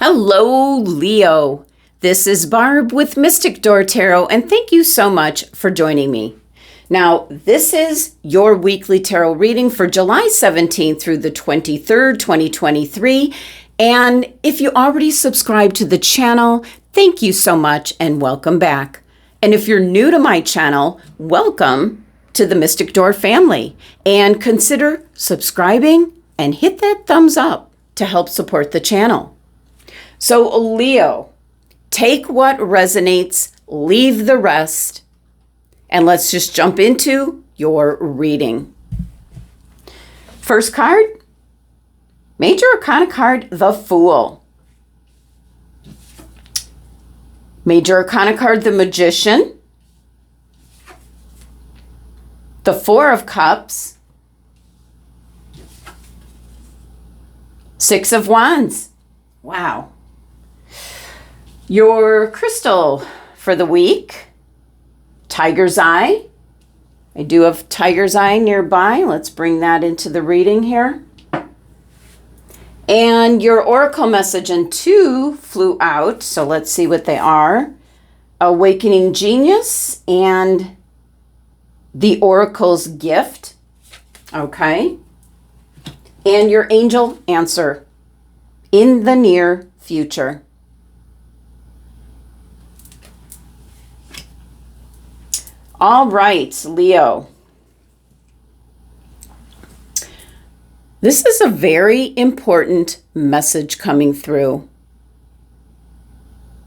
Hello, Leo. This is Barb with Mystic Door Tarot, and thank you so much for joining me. Now, this is your weekly tarot reading for July 17th through the 23rd, 2023. And if you already subscribed to the channel, thank you so much and welcome back. And if you're new to my channel, welcome to the Mystic Door family. And consider subscribing and hit that thumbs up to help support the channel. So Leo, take what resonates, leave the rest, and let's just jump into your reading. First card, Major Arcana card, the Fool. Major Arcana card, the Magician. The Four of Cups. Six of Wands. Wow. Your crystal for the week, Tiger's Eye. I do have Tiger's Eye nearby. Let's bring that into the reading here. And your oracle message and two flew out, so let's see what they are. Awakening Genius and the Oracle's Gift. Okay. And your angel answer in the near future. All right, Leo. This is a very important message coming through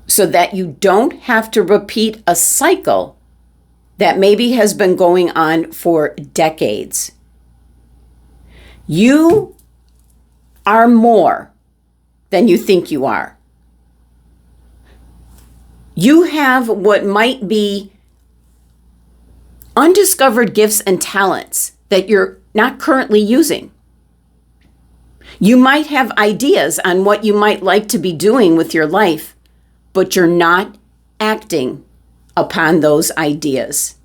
so that you don't have to repeat a cycle that maybe has been going on for decades. You are more than you think you are. You have what might be undiscovered gifts and talents that you're not currently using. You might have ideas on what you might like to be doing with your life, but you're not acting upon those ideas.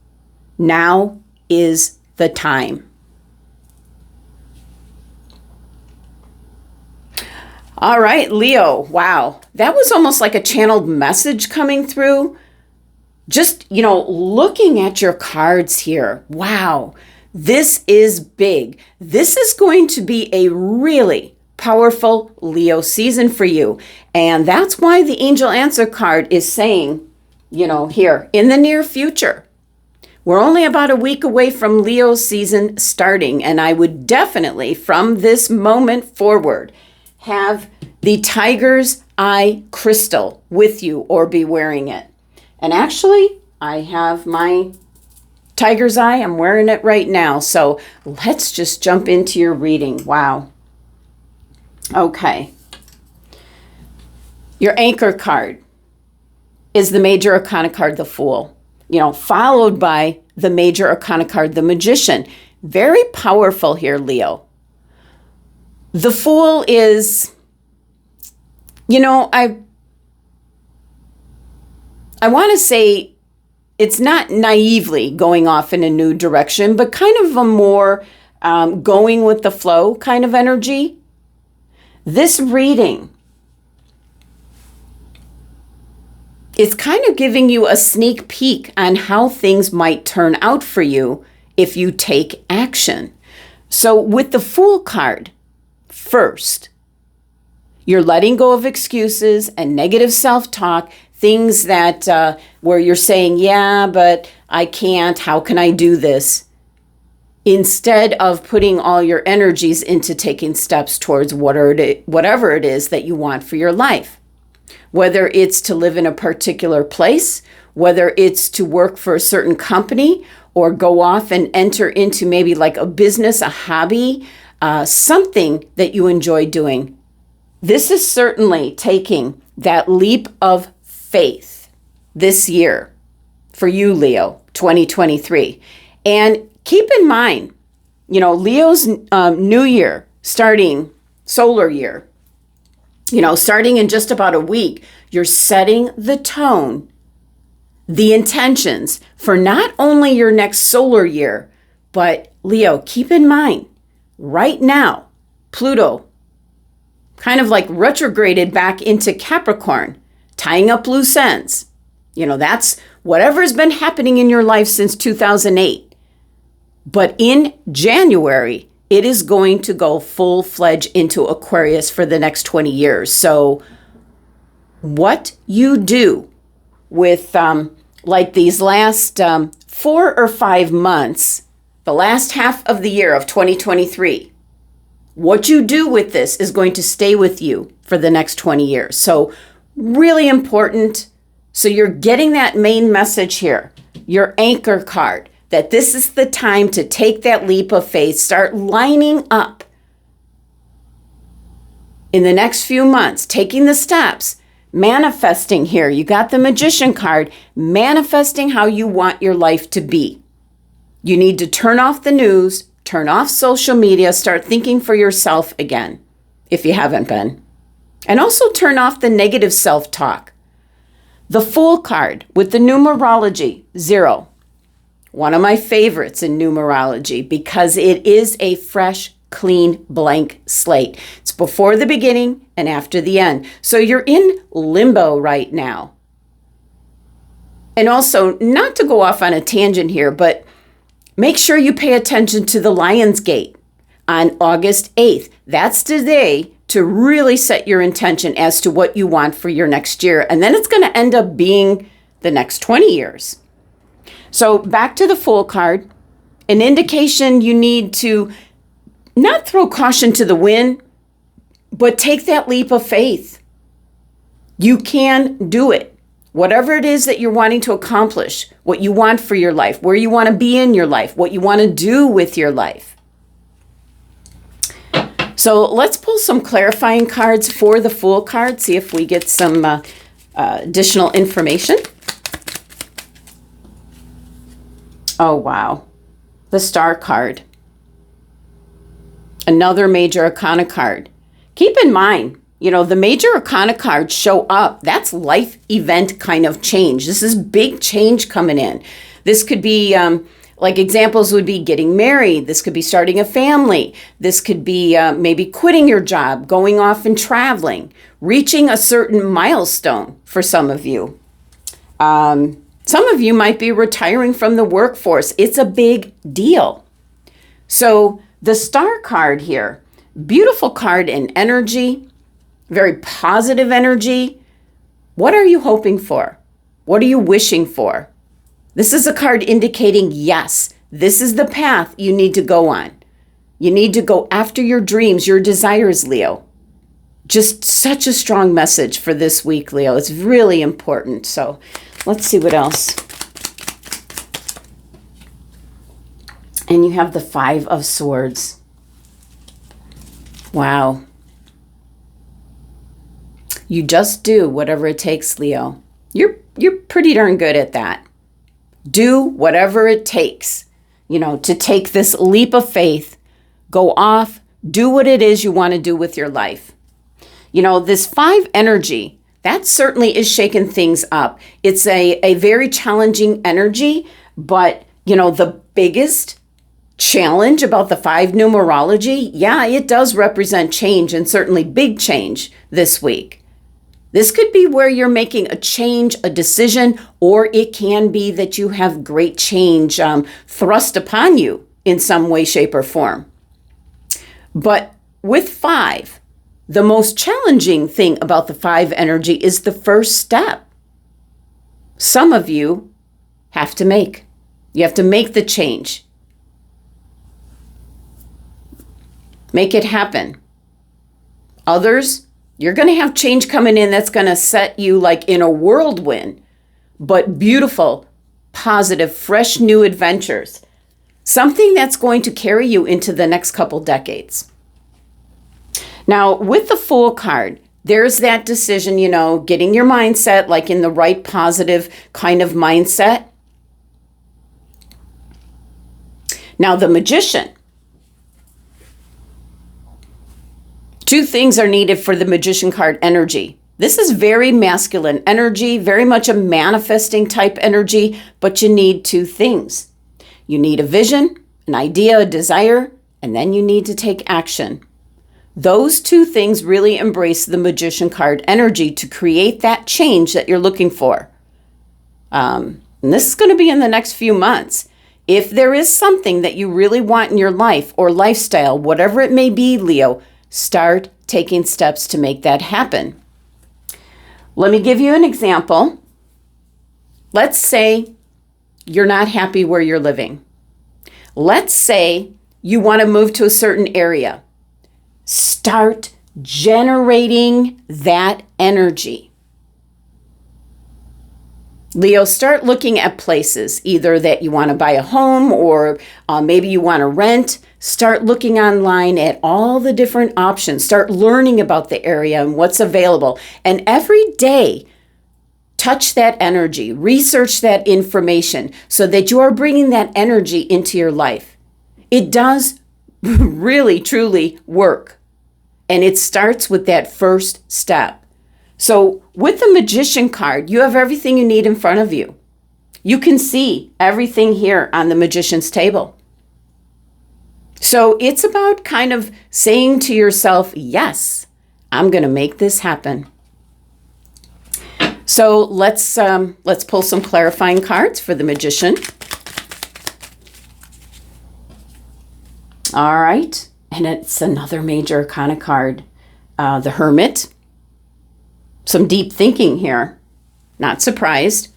Now is the time. All right, Leo. Wow. That was almost like a channeled message coming through. Just, looking at your cards here. Wow. This is big. This is going to be a really powerful Leo season for you. And that's why the angel answer card is saying, here, in the near future. We're only about a week away from Leo season starting. And I would definitely, from this moment forward, have the Tiger's Eye crystal with you or be wearing it. And actually, I have my Tiger's Eye. I'm wearing it right now. So let's just jump into your reading. Wow. Okay. Your anchor card is the Major Arcana card, the Fool. Followed by the Major Arcana card, the Magician. Very powerful here, Leo. The Fool is, I want to say it's not naively going off in a new direction, but kind of a more going with the flow kind of energy. This reading is kind of giving you a sneak peek on how things might turn out for you if you take action. So with the Fool card, first, you're letting go of excuses and negative self-talk, things that where you're saying, yeah, but I can't, how can I do this? Instead of putting all your energies into taking steps towards whatever it is that you want for your life. Whether it's to live in a particular place, whether it's to work for a certain company, or go off and enter into maybe like a business, a hobby, something that you enjoy doing. This is certainly taking that leap of faith this year for you, Leo, 2023. And keep in mind, Leo's new year, starting solar year, starting in just about a week, you're setting the tone, the intentions for not only your next solar year, but Leo, keep in mind, right now, Pluto kind of like retrograded back into Capricorn, tying up loose ends. That's whatever's been happening in your life since 2008. But in January, it is going to go full-fledged into Aquarius for the next 20 years. So what you do with like these last 4 or 5 months, the last half of the year of 2023, what you do with this is going to stay with you for the next 20 years. So really important. So you're getting that main message here, your anchor card, that this is the time to take that leap of faith, start lining up in the next few months, taking the steps, manifesting here. You got the Magician card, manifesting how you want your life to be. You need to turn off the news, turn off social media, start thinking for yourself again, if you haven't been. And also turn off the negative self-talk. The Fool card with the numerology, 0. One of my favorites in numerology because it is a fresh, clean, blank slate. It's before the beginning and after the end. So you're in limbo right now. And also, not to go off on a tangent here, but make sure you pay attention to the Lion's Gate on August 8th. That's the day to really set your intention as to what you want for your next year. And then it's going to end up being the next 20 years. So back to the Fool card, an indication you need to not throw caution to the wind, but take that leap of faith. You can do it. Whatever it is that you're wanting to accomplish, what you want for your life, where you want to be in your life, what you want to do with your life. So let's pull some clarifying cards for the Fool card, see if we get some additional information. Oh, wow. The Star card. Another major arcana card. Keep in mind, the major arcana cards show up. That's life event kind of change. This is big change coming in. This could be, like examples would be getting married. This could be starting a family. This could be maybe quitting your job, going off and traveling, reaching a certain milestone for some of you. Some of you might be retiring from the workforce. It's a big deal. So the Star card here, beautiful card in energy, very positive energy. What are you hoping for? What are you wishing for? This is a card indicating, yes, this is the path you need to go on. You need to go after your dreams, your desires, Leo. Just such a strong message for this week, Leo. It's really important. So let's see what else. And you have the 5 of Swords. Wow. You just do whatever it takes, Leo. You're pretty darn good at that. Do whatever it takes, to take this leap of faith, go off, do what it is you want to do with your life. This 5 energy, that certainly is shaking things up. It's a very challenging energy, but, the biggest challenge about the 5 numerology, yeah, it does represent change and certainly big change this week. This could be where you're making a change, a decision, or it can be that you have great change thrust upon you in some way, shape, or form. But with 5, the most challenging thing about the 5 energy is the first step. Some of you have to make. You have to make the change. Make it happen. Others, you're going to have change coming in that's going to set you like in a whirlwind, but beautiful, positive, fresh new adventures. Something that's going to carry you into the next couple decades. Now, with the Fool card, there's that decision, getting your mindset like in the right positive kind of mindset. Now, the Magician. 2 things are needed for the Magician card energy. This is very masculine energy, very much a manifesting type energy, but you need 2 things. You need a vision, an idea, a desire, and then you need to take action. Those two things really embrace the Magician card energy to create that change that you're looking for. And this is going to be in the next few months. If there is something that you really want in your life or lifestyle, whatever it may be, Leo, start taking steps to make that happen. Let me give you an example. Let's say you're not happy where you're living. Let's say you want to move to a certain area. Start generating that energy. Leo, start looking at places, either that you want to buy a home or maybe you want to rent. Start looking online at all the different options. Start learning about the area and what's available. And every day, touch that energy, research that information so that you are bringing that energy into your life. It does really, truly work. And it starts with that first step. So with the Magician card, you have everything you need in front of you. You can see everything here on the Magician's table. So it's about kind of saying to yourself, yes, I'm going to make this happen. So let's pull some clarifying cards for the Magician. All right. And it's another major arcana card, the Hermit. Some deep thinking here. Not surprised.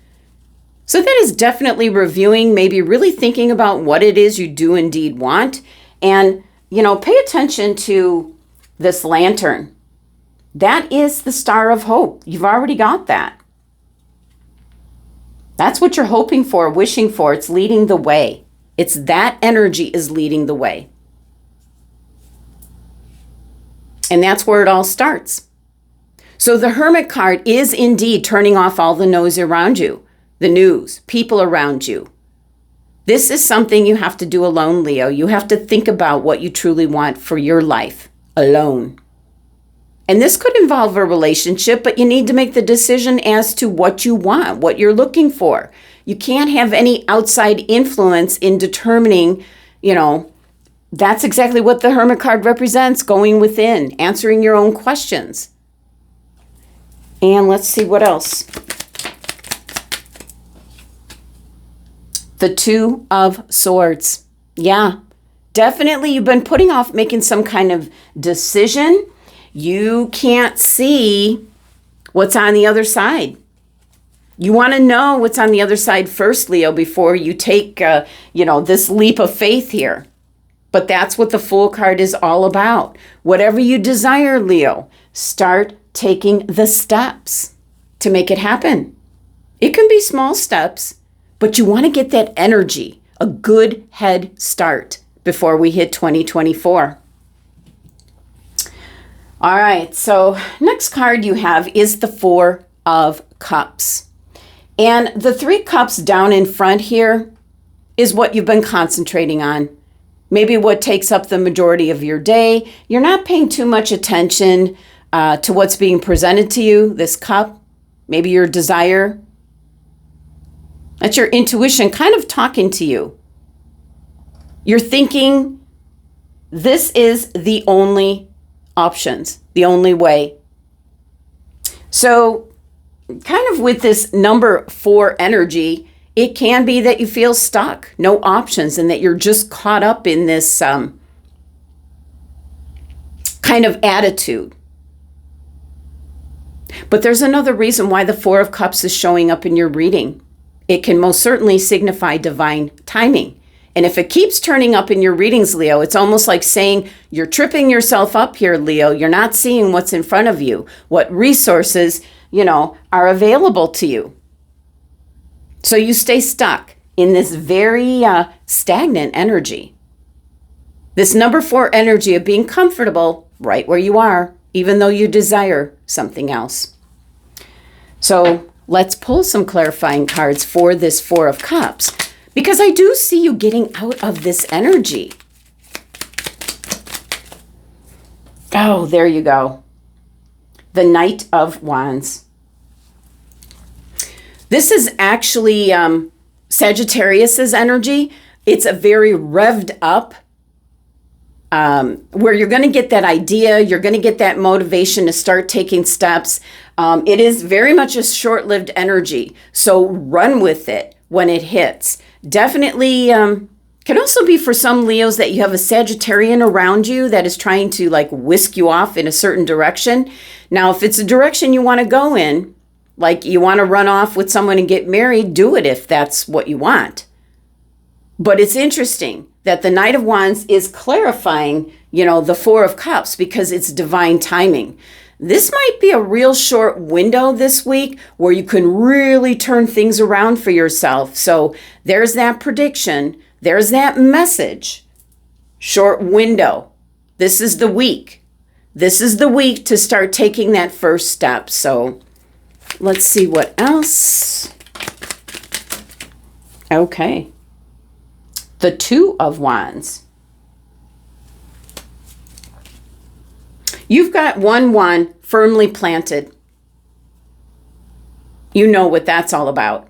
So that is definitely reviewing, maybe really thinking about what it is you do indeed want. And, pay attention to this lantern. That is the star of hope. You've already got that. That's what you're hoping for, wishing for. It's leading the way. It's that energy is leading the way. And that's where it all starts. So the Hermit card is indeed turning off all the noise around you, the news, people around you. This is something you have to do alone, Leo. You have to think about what you truly want for your life alone. And this could involve a relationship, but you need to make the decision as to what you want, what you're looking for. You can't have any outside influence in determining, that's exactly what the Hermit card represents, going within, answering your own questions. And let's see what else. The Two of Swords. Yeah, definitely you've been putting off making some kind of decision. You can't see what's on the other side. You want to know what's on the other side first, Leo, before you take, this leap of faith here. But that's what the Fool card is all about. Whatever you desire, Leo, start taking the steps to make it happen. It can be small steps, but you want to get that energy, a good head start before we hit 2024. All right, so next card you have is the Four of Cups. And the 3 cups down in front here is what you've been concentrating on. Maybe what takes up the majority of your day. You're not paying too much attention to what's being presented to you, this cup. Maybe your desire. That's your intuition kind of talking to you. You're thinking this is the only options, the only way. So kind of with this number 4 energy, it can be that you feel stuck, no options, and that you're just caught up in this kind of attitude. But there's another reason why the Four of Cups is showing up in your reading. It can most certainly signify divine timing. And if it keeps turning up in your readings, Leo, it's almost like saying you're tripping yourself up here, Leo. You're not seeing what's in front of you, what resources, are available to you. So you stay stuck in this very stagnant energy. This number 4 energy of being comfortable right where you are, even though you desire something else. So let's pull some clarifying cards for this Four of Cups, because I do see you getting out of this energy. Oh, there you go. The Knight of Wands. This is actually Sagittarius's energy. It's a very revved up where you're going to get that idea, you're going to get that motivation to start taking steps. It is very much a short-lived energy, so run with it when it hits. Definitely can also be for some Leos that you have a Sagittarian around you that is trying to like whisk you off in a certain direction. Now, if it's a direction you want to go in, like you want to run off with someone and get married, do it if that's what you want. But it's interesting that the Knight of Wands is clarifying, the Four of Cups because it's divine timing. This might be a real short window this week where you can really turn things around for yourself. So there's that prediction. There's that message. Short window. This is the week. This is the week to start taking that first step. So let's see what else. Okay. The Two of Wands. You've got one firmly planted. You know what that's all about.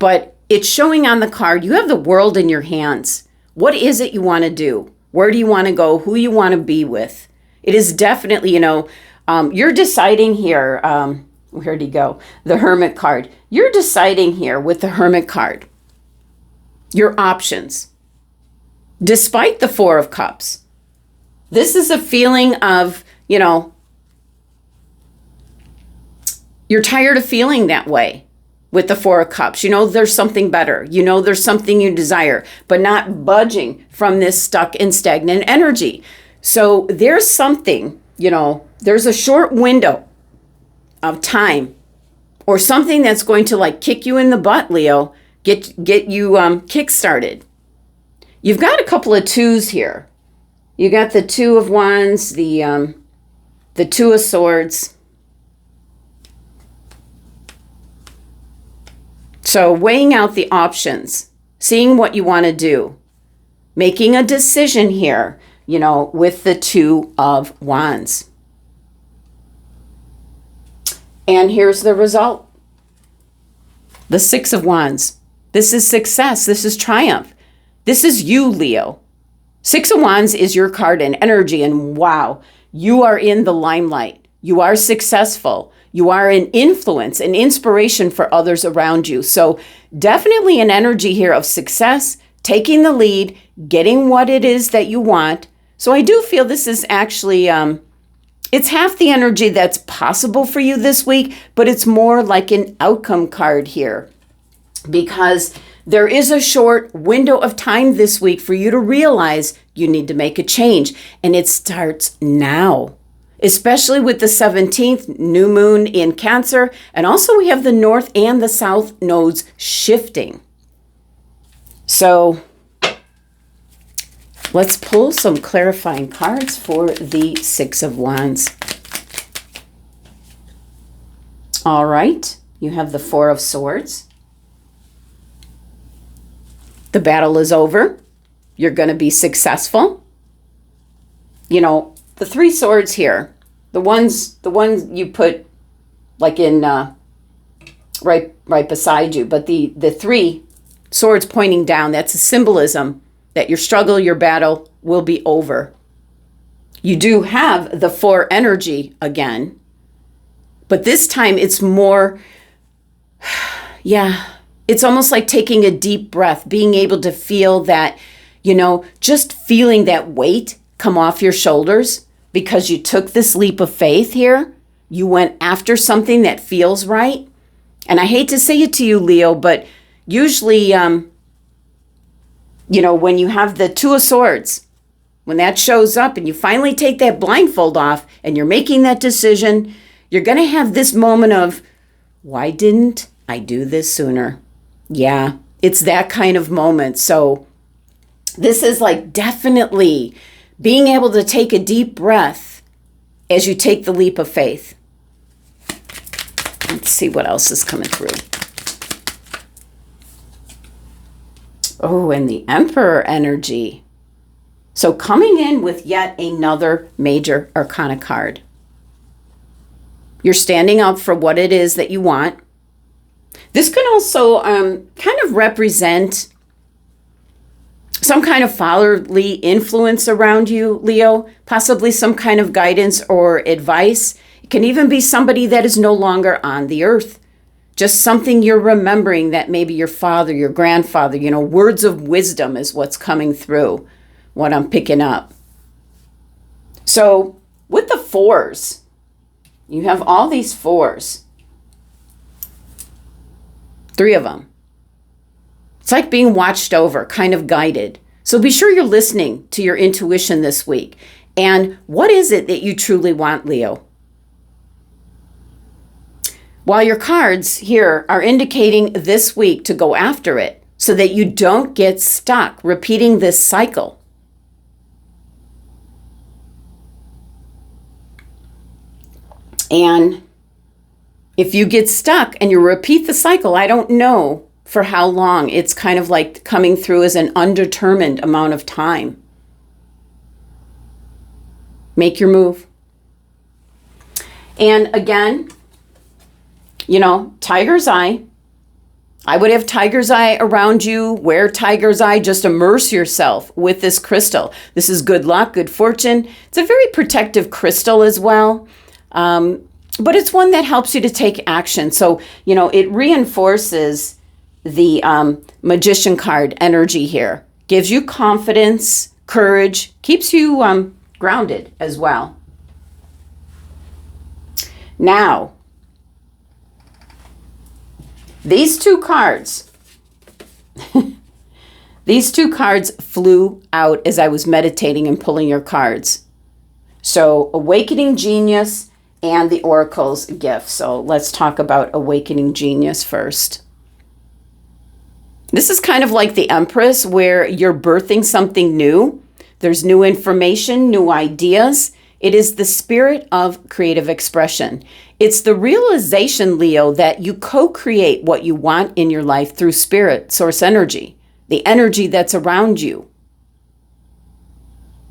But it's showing on the card, you have the world in your hands. What is it you want to do? Where do you want to go? Who you want to be with? It is definitely, you're deciding here. Where'd he go? The Hermit card. You're deciding here with the Hermit card. Your options. Despite the Four of Cups. This is a feeling of, you're tired of feeling that way with the Four of Cups. There's something better. There's something you desire, but not budging from this stuck and stagnant energy. So there's something, there's a short window of time or something that's going to like kick you in the butt, Leo, get you kick-started. You've got a couple of twos here. You got the Two of Wands, the Two of Swords. So weighing out the options, seeing what you want to do, making a decision here, with the Two of Wands. And here's the result. The Six of Wands. This is success. This is triumph. This is you, Leo. Six of Wands is your card and energy, and wow, you are in the limelight. You are successful. You are an influence, an inspiration for others around you. So definitely an energy here of success, taking the lead, getting what it is that you want. So I do feel this is actually, it's half the energy that's possible for you this week, but it's more like an outcome card here because there is a short window of time this week for you to realize you need to make a change. And it starts now, especially with the 17th new moon in Cancer. And also we have the North and the South nodes shifting. So let's pull some clarifying cards for the Six of Wands. All right, you have the Four of Swords. The battle is over. You're going to be successful. The Three Swords here, the ones you put like in right beside you, but the three swords pointing down, that's a symbolism that your struggle, your battle will be over. You do have the Four energy again, but this time it's more, it's almost like taking a deep breath, being able to feel that, just feeling that weight come off your shoulders because you took this leap of faith here. You went after something that feels right. And I hate to say it to you, Leo, but usually, when you have the Two of Swords, when that shows up and you finally take that blindfold off and you're making that decision, you're going to have this moment of, why didn't I do this sooner? Yeah, it's that kind of moment. So this is like definitely being able to take a deep breath as you take the leap of faith. Let's see what else is coming through. Oh, and the Emperor energy. So coming in with yet another major arcana card. You're standing up for what it is that you want. This can also kind of represent some kind of fatherly influence around you, Leo, possibly some kind of guidance or advice. It can even be somebody that is no longer on the earth. Just something you're remembering that maybe your father, your grandfather, words of wisdom is what's coming through, what I'm picking up. So with the fours, you have all these fours. 3 of them. It's like being watched over, kind of guided. So be sure you're listening to your intuition this week. And what is it that you truly want, Leo? While your cards here are indicating this week to go after it so that you don't get stuck repeating this cycle. And if you get stuck and you repeat the cycle, I don't know for how long. It's kind of like coming through as an undetermined amount of time. Make your move. And again, tiger's eye. I would have tiger's eye around you. Wear tiger's eye. Just immerse yourself with this crystal. This is good luck, good fortune. It's a very protective crystal as well. But it's one that helps you to take action. So, it reinforces the magician card energy here. Gives you confidence, courage, keeps you grounded as well. Now, these 2 cards, flew out as I was meditating and pulling your cards. So, Awakening Genius and the Oracle's Gift. So, let's talk about Awakening Genius first. This is kind of like the Empress, where you're birthing something new. There's new information, new ideas. It is the spirit of creative expression. It's the realization, Leo, that you co-create what you want in your life through spirit, source energy, the energy that's around you.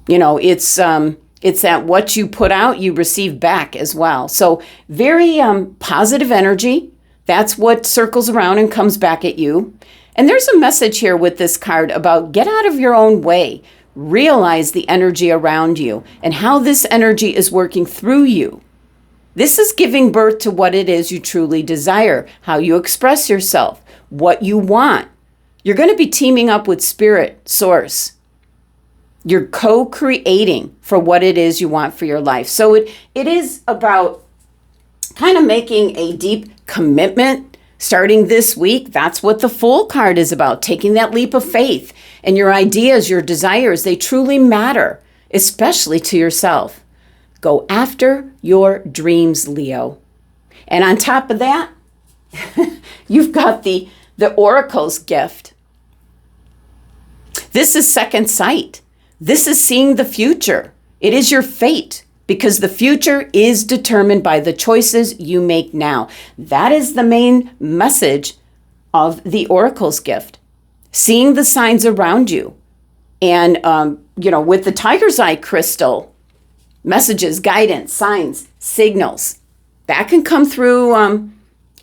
It's that what you put out, you receive back as well. So very positive energy. That's what circles around and comes back at you. And there's a message here with this card about get out of your own way. Realize the energy around you and how this energy is working through you. This is giving birth to what it is you truly desire, how you express yourself, what you want. You're going to be teaming up with spirit, source. You're co-creating for what it is you want for your life. So it is about kind of making a deep commitment starting this week. That's what the Fool card is about, taking that leap of faith. And your ideas, your desires, they truly matter, especially to yourself. Go after your dreams, Leo. And on top of that, you've got the Oracle's Gift. This is second sight. This is seeing the future. It is your fate, because the future is determined by the choices you make now. That is the main message of the Oracle's Gift. Seeing the signs around you. And, with the tiger's eye crystal, messages, guidance, signs, signals, that can come through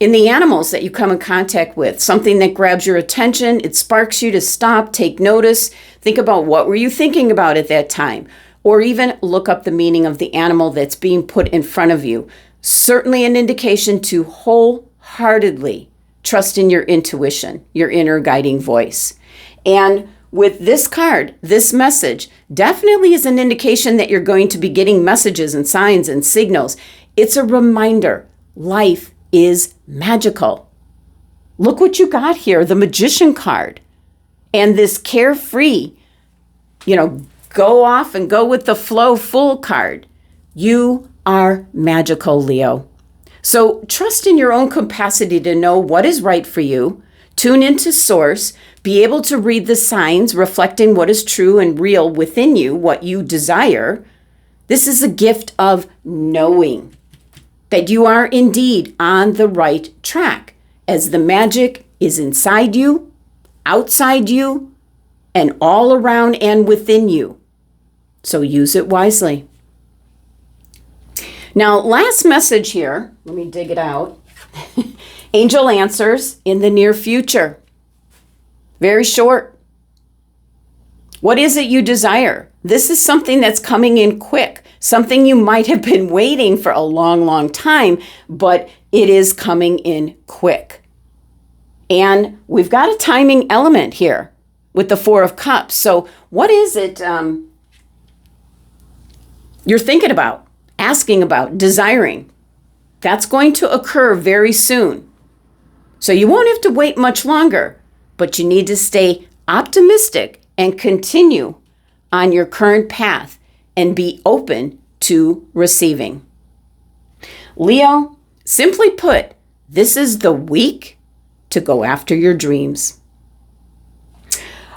in the animals that you come in contact with. Something that grabs your attention, it sparks you to stop, take notice, think about what were you thinking about at that time, or even look up the meaning of the animal that's being put in front of you. Certainly an indication to wholeheartedly trust in your intuition, your inner guiding voice. And with this card, this message definitely is an indication that you're going to be getting messages and signs and signals. It's a reminder. Life is magical. Look what you got here, the Magician card. And this carefree, go off and go with the flow Fool card. You are magical, Leo. So trust in your own capacity to know what is right for you. Tune into source. Be able to read the signs reflecting what is true and real within you, what you desire. This is a gift of knowing that you are indeed on the right track, as the magic is inside you, outside you, and all around and within you. So use it wisely. Now, last message here, let me dig it out. Angel answers in the near future. Very short. What is it you desire? This is something that's coming in quick, something you might have been waiting for a long, long time, but it is coming in quick. And we've got a timing element here with the Four of Cups. So what is it you're thinking about, asking about, desiring? That's going to occur very soon. So you won't have to wait much longer, but you need to stay optimistic and continue on your current path and be open to receiving. Leo, simply put, this is the week to go after your dreams.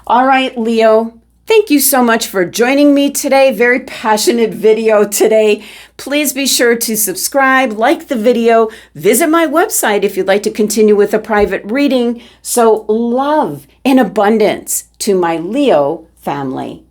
All right, Leo, thank you so much for joining me today. Very passionate video today. Please be sure to subscribe, like the video, visit my website if you'd like to continue with a private reading. So love and abundance to my Leo family.